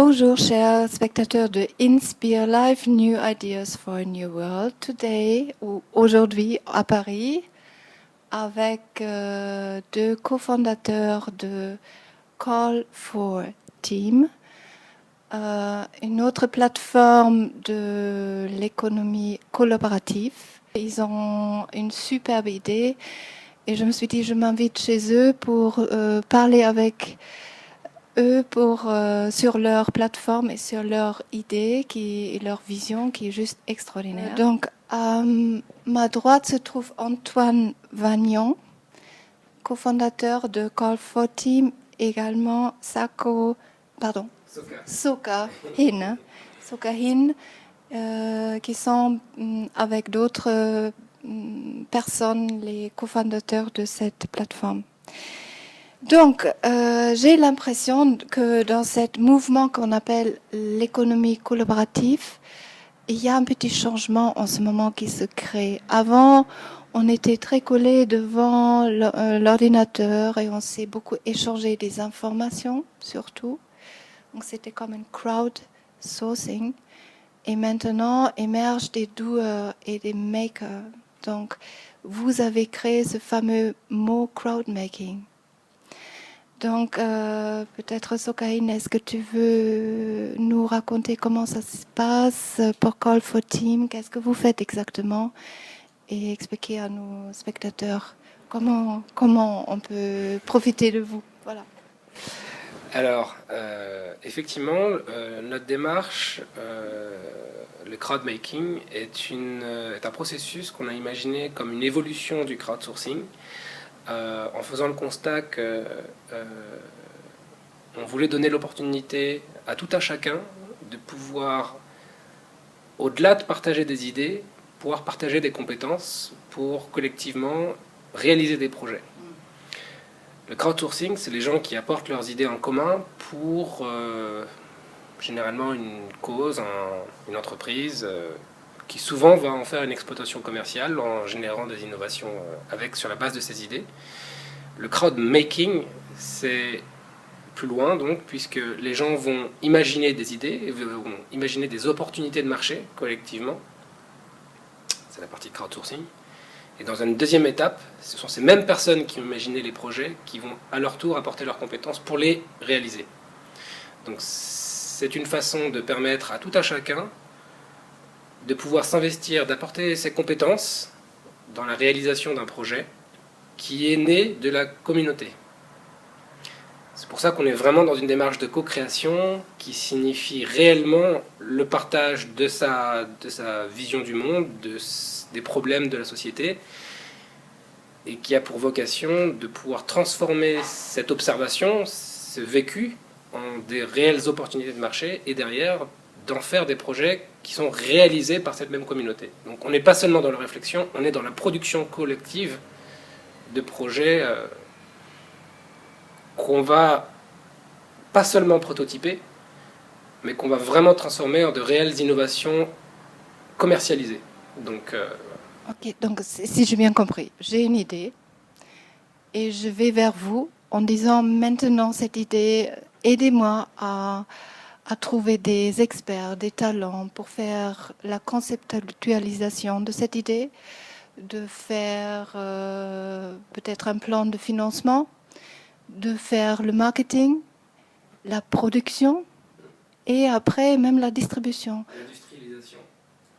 Bonjour, chers spectateurs de Inspire Live, New Ideas for a New World. Today, ou aujourd'hui à Paris, avec deux cofondateurs de Call for Team, une autre plateforme de l'économie collaborative. Ils ont une superbe idée et je me suis dit, je m'invite chez eux pour parler avec eux sur leur plateforme et sur leur idée et leur vision qui est juste extraordinaire. Donc, à ma droite se trouve Antoine Vagnon, cofondateur de Call for Team, également Soka Hin, qui sont avec d'autres personnes les cofondateurs de cette plateforme. Donc, j'ai l'impression que dans ce mouvement qu'on appelle l'économie collaborative, il y a un petit changement en ce moment qui se crée. Avant, on était très collés devant l'ordinateur et on s'est beaucoup échangé des informations, surtout. Donc, c'était comme un crowdsourcing. Et maintenant, émergent des doers et des makers. Donc, vous avez créé ce fameux mot crowdmaking. Donc, peut-être Sokahin, est-ce que tu veux nous raconter comment ça se passe pour Call for Team? Qu'est-ce que vous faites exactement? Et expliquer à nos spectateurs comment on peut profiter de vous. Voilà. Alors, effectivement, notre démarche, le crowdmaking, est un processus qu'on a imaginé comme une évolution du crowdsourcing. En faisant le constat que on voulait donner l'opportunité à tout un chacun de pouvoir, au-delà de partager des idées, pouvoir partager des compétences pour collectivement réaliser des projets. Le crowdsourcing, c'est les gens qui apportent leurs idées en commun pour généralement une cause, une entreprise qui souvent va en faire une exploitation commerciale en générant des innovations sur la base de ces idées. Le crowdmaking, c'est plus loin donc, puisque les gens vont imaginer des idées, vont imaginer des opportunités de marché collectivement. C'est la partie de crowdsourcing. Et dans une deuxième étape, ce sont ces mêmes personnes qui ont imaginé les projets qui vont à leur tour apporter leurs compétences pour les réaliser. Donc c'est une façon de permettre à tout un chacun de pouvoir s'investir, d'apporter ses compétences dans la réalisation d'un projet qui est né de la communauté. C'est pour ça qu'on est vraiment dans une démarche de co-création qui signifie réellement le partage de sa vision du monde, des problèmes de la société, et qui a pour vocation de pouvoir transformer cette observation, ce vécu, en des réelles opportunités de marché, et derrière d'en faire des projets qui sont réalisés par cette même communauté. Donc on n'est pas seulement dans la réflexion, on est dans la production collective de projets qu'on va pas seulement prototyper, mais qu'on va vraiment transformer en de réelles innovations commercialisées. Donc, Ok, donc si j'ai bien compris, j'ai une idée et je vais vers vous en disant maintenant cette idée, aidez-moi à trouver des experts, des talents pour faire la conceptualisation de cette idée, de faire peut-être un plan de financement, de faire le marketing, la production et après même la distribution. L'industrialisation,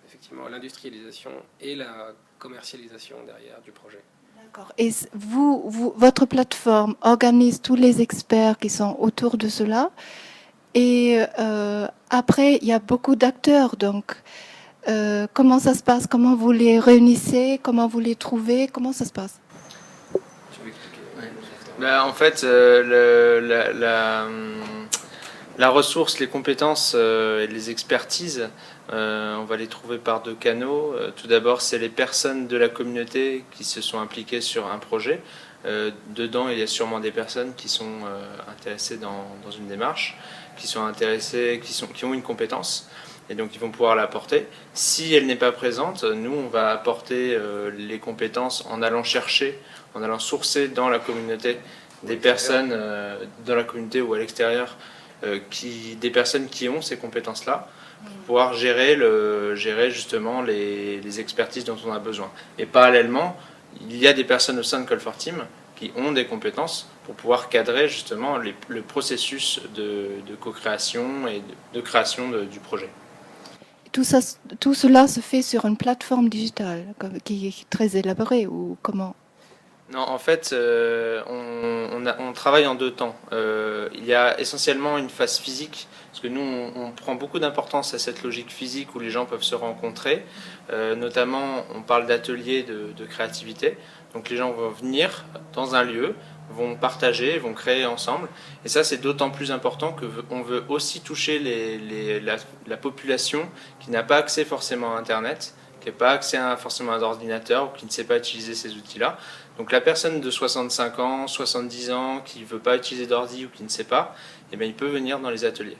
effectivement, l'industrialisation et la commercialisation derrière du projet. D'accord. Et votre plateforme organise tous les experts qui sont autour de cela. Et après, il y a beaucoup d'acteurs. Donc, comment ça se passe? Comment vous les réunissez? Comment vous les trouvez? Comment ça se passe? Tu veux expliquer? En fait, la ressource, les compétences et les expertises, on va les trouver par deux canaux. Tout d'abord, c'est les personnes de la communauté qui se sont impliquées sur un projet. Dedans, il y a sûrement des personnes qui sont intéressées dans une démarche, qui sont intéressées, qui ont une compétence, et donc ils vont pouvoir l'apporter. Si elle n'est pas présente, nous, on va apporter les compétences en allant chercher, en allant sourcer dans la communauté des personnes dans la communauté ou à l'extérieur des personnes qui ont ces compétences-là, pour pouvoir gérer justement les expertises dont on a besoin. Et parallèlement, il y a des personnes au sein de Call4Team qui ont des compétences pour pouvoir cadrer justement le processus de co-création et de création du projet. Tout cela se fait sur une plateforme digitale qui est très élaborée ou comment? Non, en fait, on travaille en deux temps. Il y a essentiellement une phase physique, parce que nous, on prend beaucoup d'importance à cette logique physique où les gens peuvent se rencontrer. Notamment, on parle d'ateliers de créativité. Donc les gens vont venir dans un lieu, vont partager, vont créer ensemble. Et ça, c'est d'autant plus important qu'on veut aussi toucher la population qui n'a pas accès forcément à Internet, qui n'a pas accès forcément à un ordinateur ou qui ne sait pas utiliser ces outils-là. Donc la personne de 65 ans, 70 ans, qui ne veut pas utiliser d'ordi ou qui ne sait pas, eh bien, il peut venir dans les ateliers.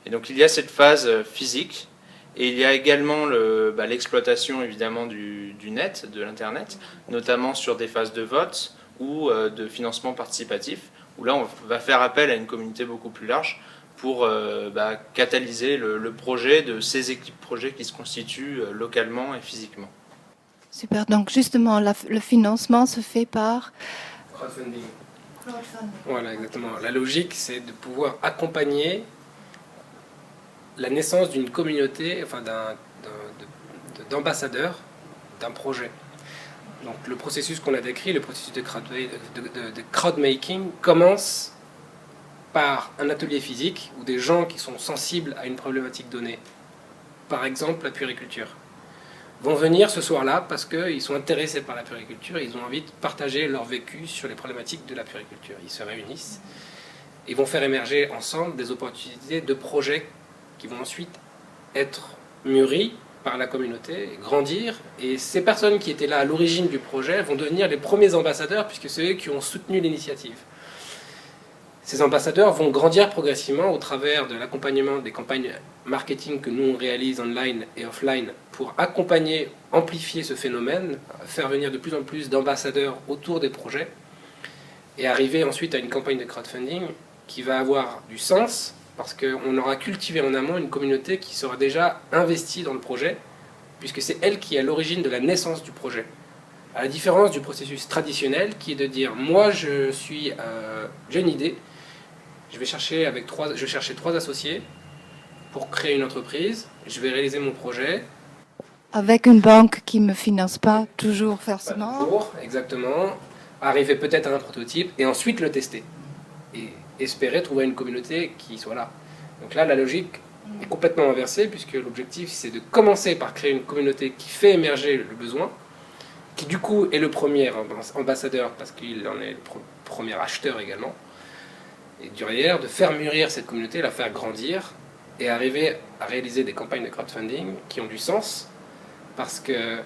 Et donc il y a cette phase physique, et il y a également l'exploitation évidemment du net, de l'Internet, notamment sur des phases de vote ou de financement participatif, où là on va faire appel à une communauté beaucoup plus large pour catalyser le projet de ces équipes projets qui se constituent localement et physiquement. Super, donc justement, le financement se fait par Crowdfunding. Voilà, exactement. La logique, c'est de pouvoir accompagner la naissance d'une communauté, enfin d'ambassadeurs d'un projet. Donc le processus qu'on a décrit, le processus de crowdmaking, commence par un atelier physique où des gens qui sont sensibles à une problématique donnée, par exemple la puériculture, vont venir ce soir-là parce qu'ils sont intéressés par la puériculture et ils ont envie de partager leur vécu sur les problématiques de la puériculture. Ils se réunissent et vont faire émerger ensemble des opportunités de projets qui vont ensuite être mûris par la communauté, grandir, et ces personnes qui étaient là à l'origine du projet vont devenir les premiers ambassadeurs puisque c'est eux qui ont soutenu l'initiative. Ces ambassadeurs vont grandir progressivement au travers de l'accompagnement des campagnes marketing que nous on réalise online et offline pour accompagner, amplifier ce phénomène, faire venir de plus en plus d'ambassadeurs autour des projets et arriver ensuite à une campagne de crowdfunding qui va avoir du sens parce qu'on aura cultivé en amont une communauté qui sera déjà investie dans le projet puisque c'est elle qui est à l'origine de la naissance du projet. À la différence du processus traditionnel qui est de dire moi j'ai une idée, je vais chercher trois associés pour créer une entreprise, je vais réaliser mon projet. Avec une banque qui ne me finance pas toujours forcément. Pas toujours, exactement. Arriver peut-être à un prototype et ensuite le tester. Et espérer trouver une communauté qui soit là. Donc là, la logique est complètement inversée puisque l'objectif c'est de commencer par créer une communauté qui fait émerger le besoin, qui du coup est le premier ambassadeur parce qu'il en est le premier acheteur également. Et derrière, de faire mûrir cette communauté, la faire grandir et arriver à réaliser des campagnes de crowdfunding qui ont du sens parce que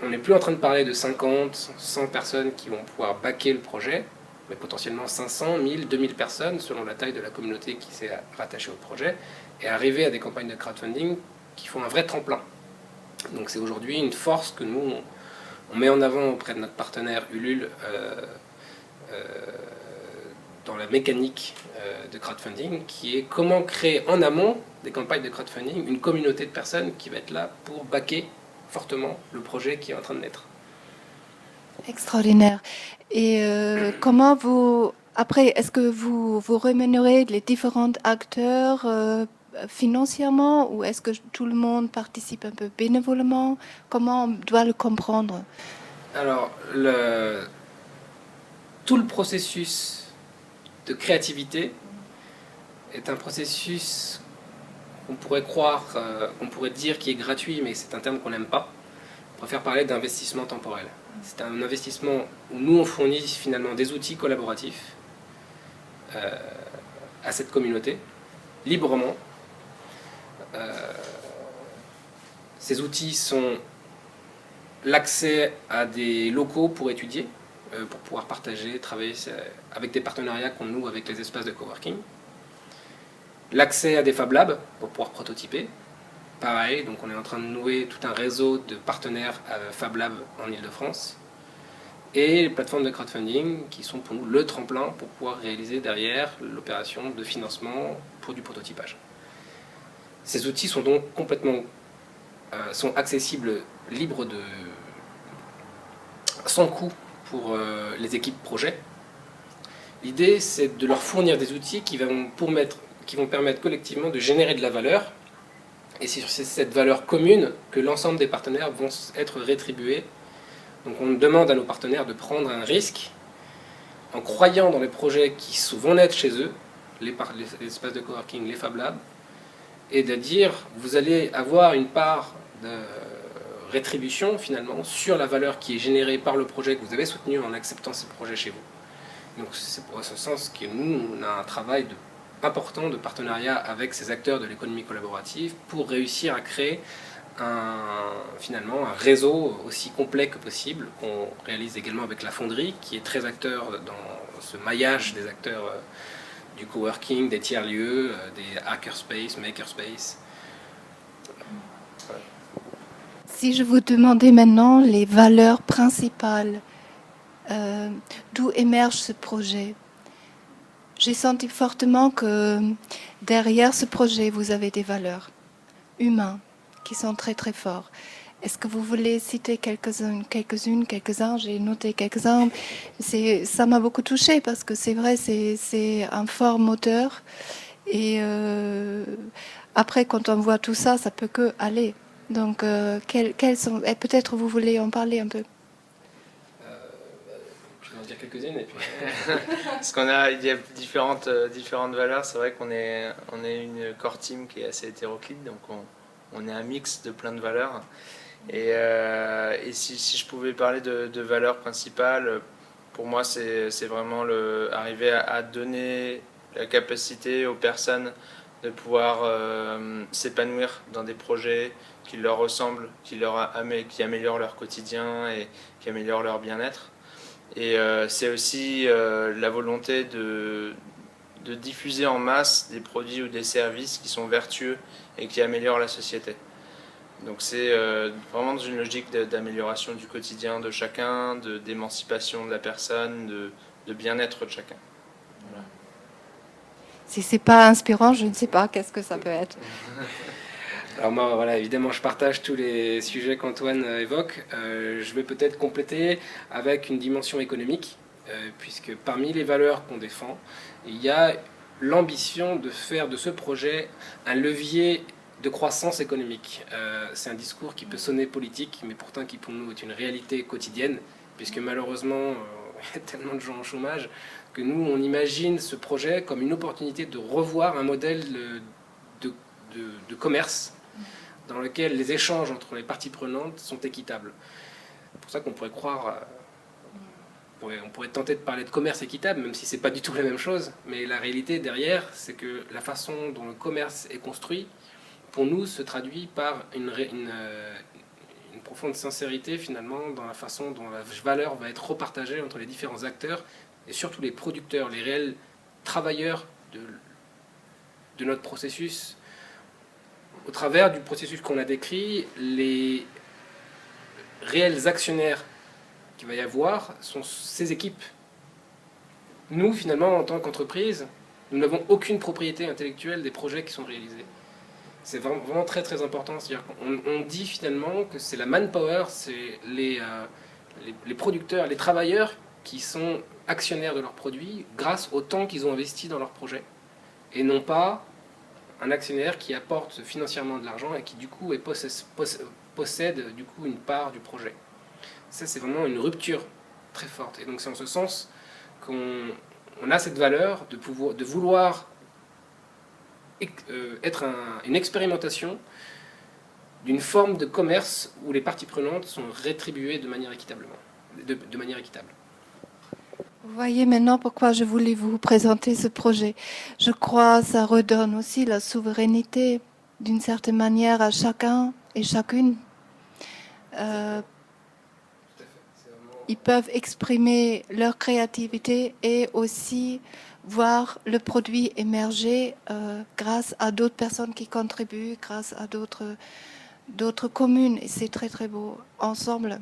on n'est plus en train de parler de 50, 100 personnes qui vont pouvoir backer le projet, mais potentiellement 500, 1000, 2000 personnes selon la taille de la communauté qui s'est rattachée au projet et arriver à des campagnes de crowdfunding qui font un vrai tremplin. Donc c'est aujourd'hui une force que nous, on met en avant auprès de notre partenaire Ulule dans la mécanique de crowdfunding, qui est comment créer en amont des campagnes de crowdfunding une communauté de personnes qui va être là pour backer fortement le projet qui est en train de naître. Extraordinaire. Et comment après, est-ce que vous rémunérez les différents acteurs financièrement ou est-ce que tout le monde participe un peu bénévolement? Comment on doit le comprendre? Alors, tout le processus de créativité est un processus qu'on pourrait croire, qu'on pourrait dire qui est gratuit, mais c'est un terme qu'on n'aime pas. On préfère parler d'investissement temporel. C'est un investissement où nous on fournit finalement des outils collaboratifs à cette communauté, librement. Ces outils sont l'accès à des locaux pour étudier, pour pouvoir partager, travailler avec des partenariats qu'on noue avec les espaces de coworking. L'accès à des Fab Labs pour pouvoir prototyper. Pareil, donc on est en train de nouer tout un réseau de partenaires Fab Lab en Ile-de-France. et les plateformes de crowdfunding qui sont pour nous le tremplin pour pouvoir réaliser derrière l'opération de financement pour du prototypage. Ces outils sont donc complètement sont accessibles, libres sans coût pour les équipes projet. L'idée, c'est de leur fournir des outils qui vont permettre collectivement de générer de la valeur, et c'est sur cette valeur commune que l'ensemble des partenaires vont être rétribués. Donc on demande à nos partenaires de prendre un risque en croyant dans les projets qui vont naître chez eux, les espaces de coworking, les Fab Labs, et de dire vous allez avoir une part de rétribution finalement sur la valeur qui est générée par le projet que vous avez soutenu en acceptant ces projets chez vous. Donc c'est pour ce sens que nous, on a un travail important de partenariat avec ces acteurs de l'économie collaborative pour réussir à créer finalement un réseau aussi complet que possible, qu'on réalise également avec la Fonderie, qui est très acteur dans ce maillage des acteurs du coworking, des tiers-lieux, des hackerspace, makerspace. Si je vous demandais maintenant les valeurs principales, d'où émerge ce projet? J'ai senti fortement que derrière ce projet, vous avez des valeurs humaines qui sont très très forts. Est-ce que vous voulez citer quelques-uns? J'ai noté quelques-uns. Ça m'a beaucoup touchée parce que c'est vrai, c'est un fort moteur. Et après, quand on voit tout ça, ça peut que aller. Donc, quelles sont... Et peut-être vous voulez en parler un peu? Je vais en dire quelques-unes. Et puis... Parce il y a différentes valeurs. C'est vrai qu'on est une core team qui est assez hétéroclite, donc on est un mix de plein de valeurs. Et si je pouvais parler de valeurs principales, pour moi, c'est vraiment arriver à donner la capacité aux personnes de pouvoir s'épanouir dans des projets qui leur ressemblent, qui améliorent leur quotidien et qui améliorent leur bien-être. Et c'est aussi la volonté de diffuser en masse des produits ou des services qui sont vertueux et qui améliorent la société. Donc c'est vraiment dans une logique d'amélioration du quotidien de chacun, d'émancipation de la personne, de bien-être de chacun. Voilà. Si c'est pas inspirant, je ne sais pas qu'est-ce que ça peut être. Alors moi, voilà, évidemment, je partage tous les sujets qu'Antoine évoque. Je vais peut-être compléter avec une dimension économique, puisque parmi les valeurs qu'on défend, il y a l'ambition de faire de ce projet un levier de croissance économique. C'est un discours qui peut sonner politique, mais pourtant qui pour nous est une réalité quotidienne, puisque malheureusement, il y a tellement de gens en chômage que nous, on imagine ce projet comme une opportunité de revoir un modèle de commerce dans lequel les échanges entre les parties prenantes sont équitables. C'est pour ça qu'on pourrait croire... On pourrait tenter de parler de commerce équitable, même si ce n'est pas du tout la même chose. Mais la réalité derrière, c'est que la façon dont le commerce est construit, pour nous, se traduit par une profonde sincérité, finalement, dans la façon dont la valeur va être repartagée entre les différents acteurs, et surtout les producteurs, les réels travailleurs de notre processus. Au travers du processus qu'on a décrit, les réels actionnaires qu'il va y avoir sont ces équipes. Nous, finalement, en tant qu'entreprise, nous n'avons aucune propriété intellectuelle des projets qui sont réalisés. C'est vraiment très très important. C'est-à-dire qu'on dit finalement que c'est la manpower, c'est les producteurs, les travailleurs qui sont actionnaires de leurs produits grâce au temps qu'ils ont investi dans leurs projets. Et non pas un actionnaire qui apporte financièrement de l'argent et qui du coup possède du coup une part du projet. Ça, c'est vraiment une rupture très forte. Et donc c'est en ce sens qu'on a cette valeur de vouloir être une expérimentation d'une forme de commerce où les parties prenantes sont rétribuées de manière équitable. Vous voyez maintenant pourquoi je voulais vous présenter ce projet. Je crois que ça redonne aussi la souveraineté d'une certaine manière à chacun et chacune. Ils peuvent exprimer leur créativité et aussi voir le produit émerger grâce à d'autres personnes qui contribuent, grâce à d'autres communes. Et c'est très très beau ensemble.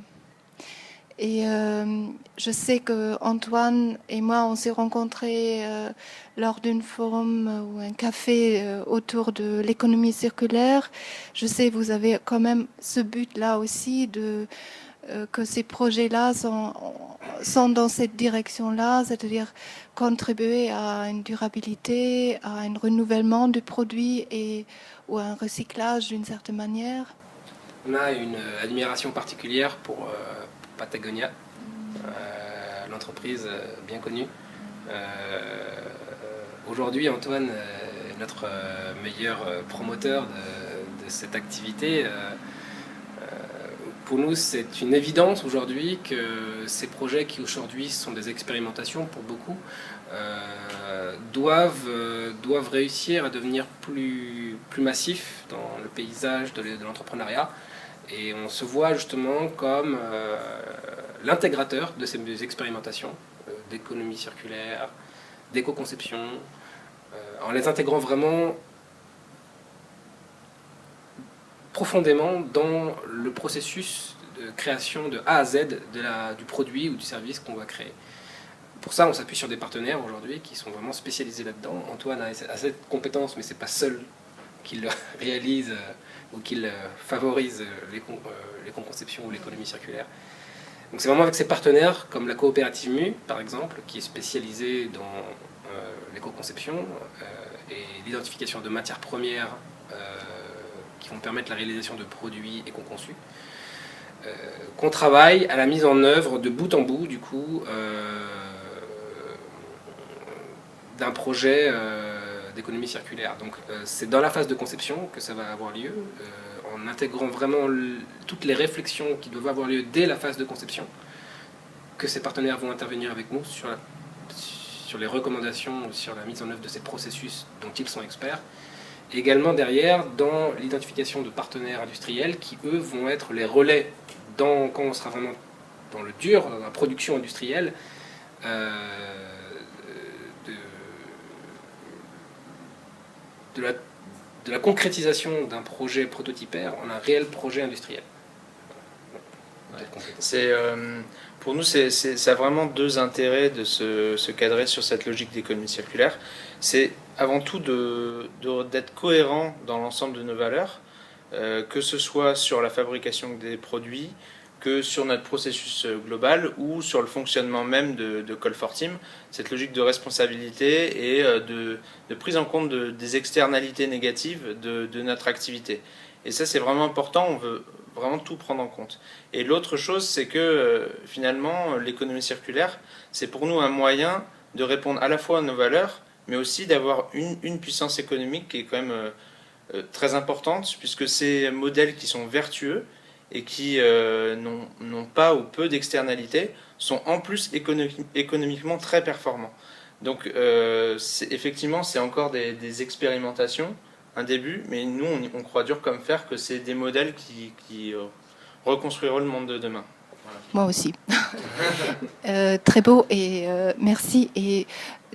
Et je sais que Antoine et moi, on s'est rencontrés lors d'un forum ou un café autour de l'économie circulaire. Je sais que vous avez quand même ce but-là aussi que ces projets-là sont dans cette direction-là, c'est-à-dire contribuer à une durabilité, à un renouvellement du produit ou à un recyclage d'une certaine manière. On a une admiration particulière pour Patagonia, l'entreprise bien connue. Aujourd'hui, Antoine est notre meilleur promoteur de cette activité. Pour nous, c'est une évidence aujourd'hui que ces projets qui aujourd'hui sont des expérimentations pour beaucoup doivent réussir à devenir plus massifs dans le paysage de l'entrepreneuriat. Et on se voit justement comme l'intégrateur de ces expérimentations d'économie circulaire, d'éco-conception, en les intégrant vraiment profondément dans le processus de création de A à Z du produit ou du service qu'on va créer. Pour ça, on s'appuie sur des partenaires aujourd'hui qui sont vraiment spécialisés là-dedans. Antoine a cette compétence, mais ce n'est pas seul qu'il réalise ou qu'il favorise l'éco-conception ou l'économie circulaire. Donc c'est vraiment avec ces partenaires, comme la coopérative MU, par exemple, qui est spécialisée dans l'éco-conception et l'identification de matières premières qui vont permettre la réalisation de produits éco-conçus, qu'on travaille à la mise en œuvre de bout en bout, du coup, d'un projet d'économie circulaire. Donc c'est dans la phase de conception que ça va avoir lieu, en intégrant vraiment toutes les réflexions qui doivent avoir lieu dès la phase de conception, que ces partenaires vont intervenir avec nous sur les recommandations, sur la mise en œuvre de ces processus dont ils sont experts. Et également derrière, dans l'identification de partenaires industriels qui, eux, vont être les relais quand on sera vraiment dans le dur, dans la production industrielle, de la concrétisation d'un projet prototypaire en un réel projet industriel. Pour nous, ça a vraiment deux intérêts de se cadrer sur cette logique d'économie circulaire. C'est avant tout d'être cohérent dans l'ensemble de nos valeurs, que ce soit sur la fabrication des produits, que sur notre processus global ou sur le fonctionnement même de Call for Team, cette logique de responsabilité et de prise en compte des externalités négatives de notre activité. Et ça, c'est vraiment important, on veut vraiment tout prendre en compte. Et l'autre chose, c'est que finalement, l'économie circulaire, c'est pour nous un moyen de répondre à la fois à nos valeurs, mais aussi d'avoir une puissance économique qui est quand même très importante, puisque ces modèles qui sont vertueux et qui n'ont pas ou peu d'externalités sont en plus économiquement très performants. Donc effectivement, c'est encore des expérimentations, un début, mais nous, on croit dur comme fer que c'est des modèles qui reconstruiront le monde de demain. Voilà. Moi aussi. Très beau et merci. Et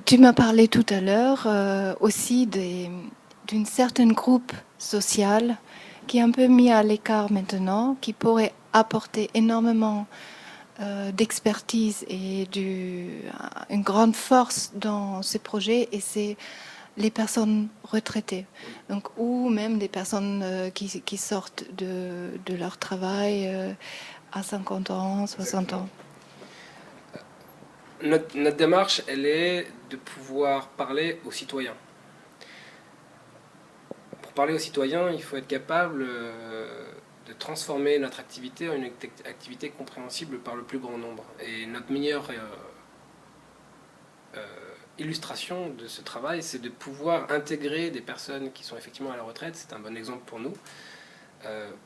tu m'as parlé tout à l'heure aussi d'une certaine groupe social qui est un peu mis à l'écart maintenant, qui pourrait apporter énormément d'expertise et une grande force dans ces projets, et c'est les personnes retraitées, donc, ou même des personnes qui sortent de leur travail à 50 ans, 60 ans. Notre démarche, elle est de pouvoir parler aux citoyens. Pour parler aux citoyens, il faut être capable de transformer notre activité en une activité compréhensible par le plus grand nombre. Et notre meilleure illustration de ce travail, c'est de pouvoir intégrer des personnes qui sont effectivement à la retraite. C'est un bon exemple pour nous,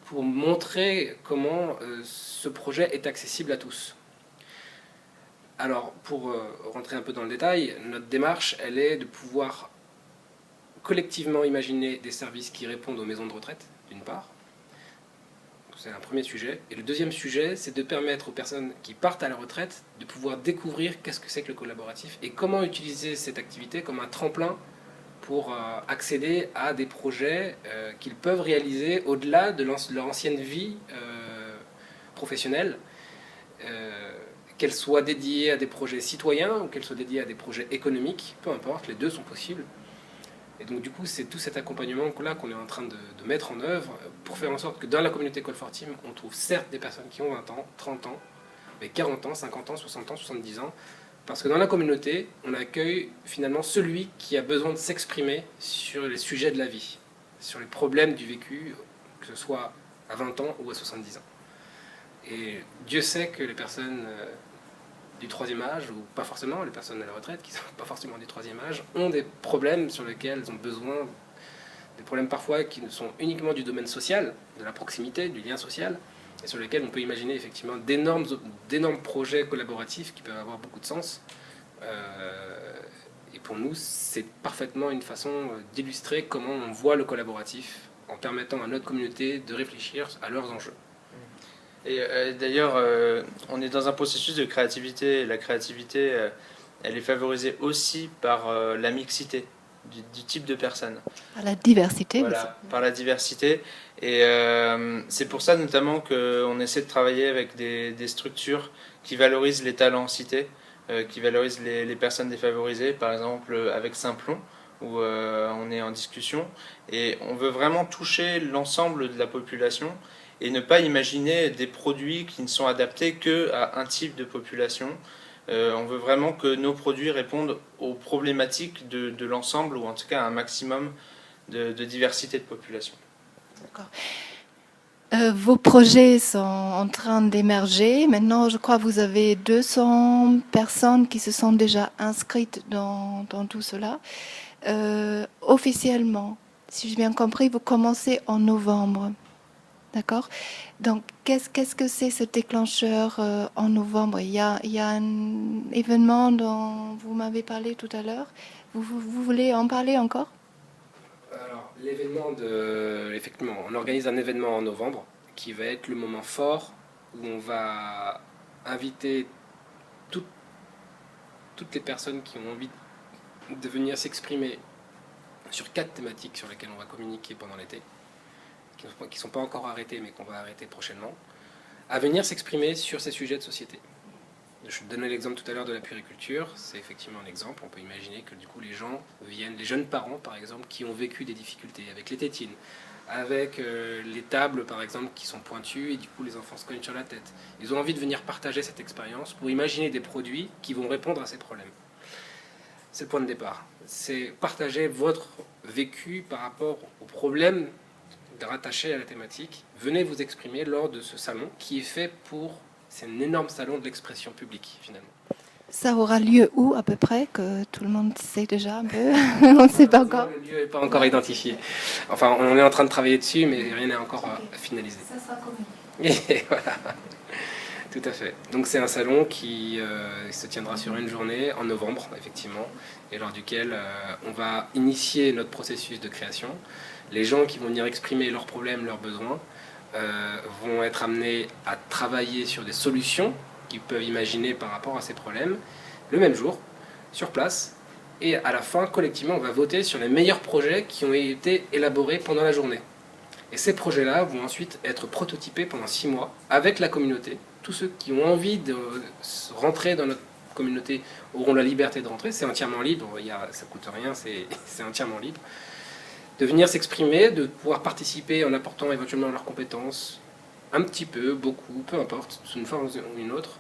pour montrer comment ce projet est accessible à tous. Alors, pour rentrer un peu dans le détail, notre démarche, elle est de pouvoir collectivement imaginer des services qui répondent aux maisons de retraite, d'une part. C'est un premier sujet. Et le deuxième sujet, c'est de permettre aux personnes qui partent à la retraite de pouvoir découvrir qu'est-ce que c'est que le collaboratif et comment utiliser cette activité comme un tremplin pour accéder à des projets qu'ils peuvent réaliser au-delà de leur ancienne vie professionnelle. qu'elles soient dédiées à des projets citoyens ou qu'elles soient dédiées à des projets économiques, peu importe, les deux sont possibles. Et donc du coup, c'est tout cet accompagnement-là qu'on est en train de mettre en œuvre pour faire en sorte que dans la communauté Call for Team, on trouve certes des personnes qui ont 20 ans, 30 ans, mais 40 ans, 50 ans, 60 ans, 70 ans, parce que dans la communauté, on accueille finalement celui qui a besoin de s'exprimer sur les sujets de la vie, sur les problèmes du vécu, que ce soit à 20 ans ou à 70 ans. Et Dieu sait que les personnes du troisième âge, ou pas forcément, les personnes à la retraite, qui ne sont pas forcément du troisième âge, ont des problèmes sur lesquels elles ont besoin, des problèmes parfois qui ne sont uniquement du domaine social, de la proximité, du lien social, et sur lesquels on peut imaginer effectivement d'énormes projets collaboratifs qui peuvent avoir beaucoup de sens. Et pour nous, c'est parfaitement une façon d'illustrer comment on voit le collaboratif en permettant à notre communauté de réfléchir à leurs enjeux. Et d'ailleurs, on est dans un processus de créativité. La créativité, elle est favorisée aussi par la mixité du type de personnes. Par la diversité. Voilà, aussi. par la diversité. Et c'est pour ça notamment qu'on essaie de travailler avec des structures qui valorisent les talents cités, qui valorisent les personnes défavorisées, par exemple avec Simplon, où on est en discussion. Et on veut vraiment toucher l'ensemble de la population et ne pas imaginer des produits qui ne sont adaptés qu'à un type de population. On veut vraiment que nos produits répondent aux problématiques de l'ensemble, ou en tout cas à un maximum de diversité de population. D'accord. Vos projets sont en train d'émerger. Maintenant, je crois que vous avez 200 personnes qui se sont déjà inscrites dans tout cela. Officiellement, si j'ai bien compris, vous commencez en novembre. D'accord. Donc, qu'est-ce que c'est ce déclencheur en novembre? Il y a un événement dont vous m'avez parlé tout à l'heure. Vous voulez en parler encore? Alors, effectivement, on organise un événement en novembre qui va être le moment fort où on va inviter toutes les personnes qui ont envie de venir s'exprimer sur 4 thématiques sur lesquelles on va communiquer pendant l'été, qui ne sont pas encore arrêtées mais qu'on va arrêter prochainement, à venir s'exprimer sur ces sujets de société. Je donnais l'exemple tout à l'heure de la puériculture, c'est effectivement un exemple. On peut imaginer que du coup les gens viennent, les jeunes parents par exemple, qui ont vécu des difficultés avec les tétines, avec les tables par exemple qui sont pointues et du coup les enfants se cognent sur la tête. Ils ont envie de venir partager cette expérience pour imaginer des produits qui vont répondre à ces problèmes. C'est le point de départ. C'est partager votre vécu par rapport aux problèmes rattachés à la thématique. Venez vous exprimer lors de ce salon qui est fait pour... C'est un énorme salon de l'expression publique, finalement. Ça aura lieu où, à peu près, que tout le monde sait déjà un peu? On ne sait pas encore. Le lieu n'est pas encore identifié. Enfin, on est en train de travailler dessus, mais rien n'est encore finalisé. Ça sera commun. Et voilà, tout à fait. Donc c'est un salon qui se tiendra sur une journée en novembre, effectivement, et lors duquel on va initier notre processus de création. Les gens qui vont venir exprimer leurs problèmes, leurs besoins, vont être amenés à travailler sur des solutions qu'ils peuvent imaginer par rapport à ces problèmes, le même jour, sur place, et à la fin, collectivement, on va voter sur les meilleurs projets qui ont été élaborés pendant la journée. Et ces projets-là vont ensuite être prototypés pendant 6 mois avec la communauté. Tous ceux qui ont envie de rentrer dans notre communauté auront la liberté de rentrer, c'est entièrement libre, ça ne coûte rien, c'est entièrement libre. De venir s'exprimer, de pouvoir participer en apportant éventuellement leurs compétences, un petit peu, beaucoup, peu importe, sous une forme ou une autre,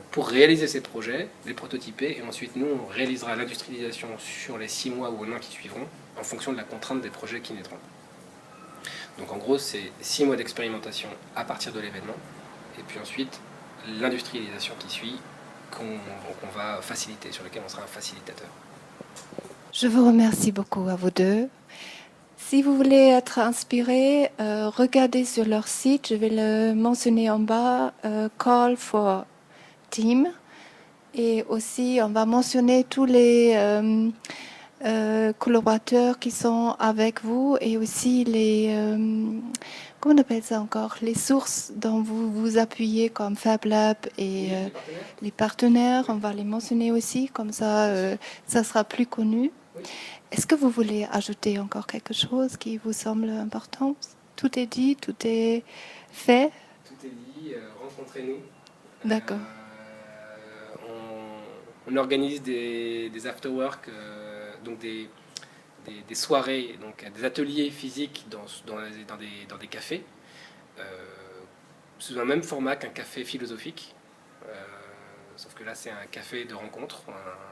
pour réaliser ces projets, les prototyper, et ensuite nous, on réalisera l'industrialisation sur les 6 mois ou un an qui suivront, en fonction de la contrainte des projets qui naîtront. Donc en gros, c'est 6 mois d'expérimentation à partir de l'événement, et puis ensuite l'industrialisation qui suit, qu'on va faciliter, sur lequel on sera un facilitateur. Je vous remercie beaucoup à vous deux. Si vous voulez être inspiré, regardez sur leur site, je vais le mentionner en bas, Call for Team. Et aussi, on va mentionner tous les collaborateurs qui sont avec vous et aussi les, comment on appelle ça encore, les sources dont vous vous appuyez comme Fab Lab et les partenaires. On va les mentionner aussi, comme ça, ça sera plus connu. Oui. Est-ce que vous voulez ajouter encore quelque chose qui vous semble important? Tout est dit, tout est fait. Tout est dit, rencontrez-nous. D'accord. On organise des after-work, donc des soirées, donc des ateliers physiques dans des cafés, sous un même format qu'un café philosophique. Sauf que là, c'est un café de rencontre,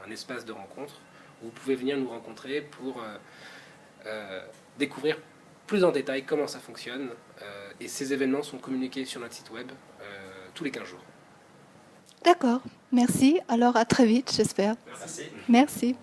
un espace de rencontre, où vous pouvez venir nous rencontrer pour découvrir plus en détail comment ça fonctionne. Et ces événements sont communiqués sur notre site web tous les 15 jours. D'accord, merci. Alors à très vite, j'espère. Merci. Merci.